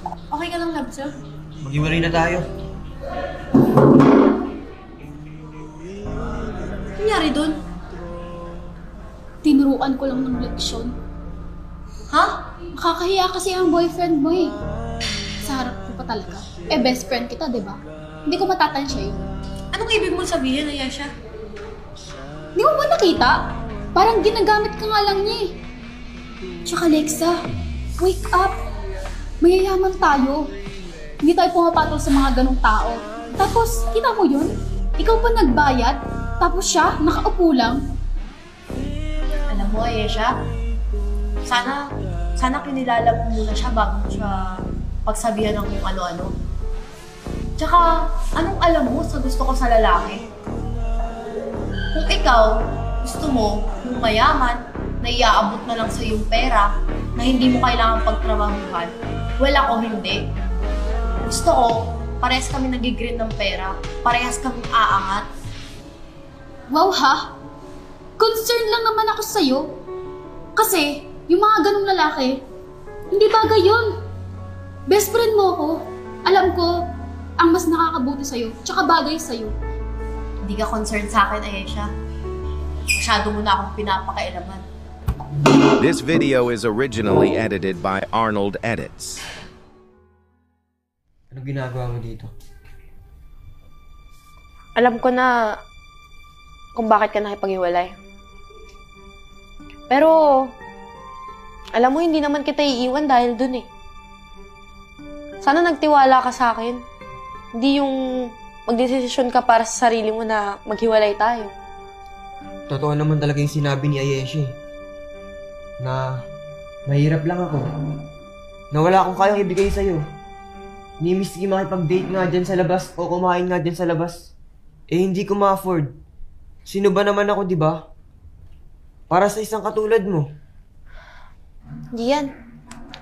Okay ka lang, Labsa? Maghiwalay na tayo. Nangyari dun? Tinuruan ko lang ng leksyon. Ha? Nakakahiya kasi ang boyfriend mo eh. Sa harap ko pa talaga. Eh, best friend kita, di ba? Hindi ko matatansya yun. Anong ibig mong sabihin, Ayesha? Di mo ba nakita? Parang ginagamit ka nga lang niya eh. Tsaka Lexa, wake up! Mayayaman tayo. Hindi tayo pumapatol sa mga ganong tao. Tapos, kita mo yun? Ikaw pa nagbayad, tapos siya, nakaupo lang. Alam mo, Ayesha, sana kinilala mo muna siya bago mo siya pagsabihan ng kung ano-ano. Tsaka, anong alam mo sa gusto ko sa lalaki? Kung ikaw, gusto mo yung mayaman, na iaabot na lang sa yung pera, na hindi mo kailangan pagtrabahuhan, well ako hindi. Gusto ko, parehas kami nag-green ng pera, parehas kami aangat. Wow ha? Concerned lang naman ako sa'yo. Kasi, yung mga ganong lalaki, hindi bagay yun. Best friend mo ako. Alam ko, ang mas nakakabuti sa'yo, tsaka bagay sa'yo. Hindi ka concerned sa akin, Ayesha. Masyado mo na akong pinapakailaman. This video is originally edited by Arnold Edits. Ano ginagawa mo dito? Alam ko na kung bakit ka nakipag-iwalay. Pero, alam mo, hindi naman kita iiwan dahil dun eh. Sana nagtiwala ka sa akin. Hindi yung magdesisyon ka para sa sarili mo na maghiwalay tayo. Totoo naman talaga yung sinabi ni Ayesha na mahirap lang ako. Na wala akong kayang ibigay sa'yo. Ni miski makipag-date nga dyan sa labas o kumain nga dyan sa labas. Eh hindi ko ma-afford. Sino ba naman ako, di ba? Para sa isang katulad mo. Gian,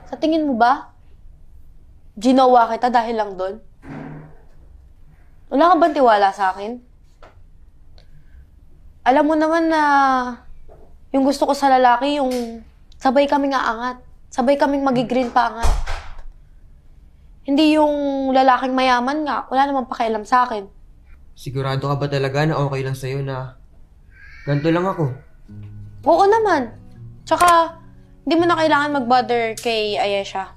sa tingin mo ba, ginawa kita dahil lang doon? Wala ka bang tiwala sa akin? Alam mo naman na yung gusto ko sa lalaki, yung sabay kaming aangat. Sabay kaming magigreen pa angat. Hindi yung lalaking mayaman nga, wala namang pakialam sa akin. Sigurado ka ba talaga na okay lang sa'yo na ganito lang ako? Oo naman. Tsaka, hindi mo na kailangan mag-bother kay Ayesha.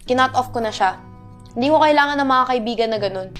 Kinut off ko na siya. Hindi ko kailangan ng mga kaibigan na ganun.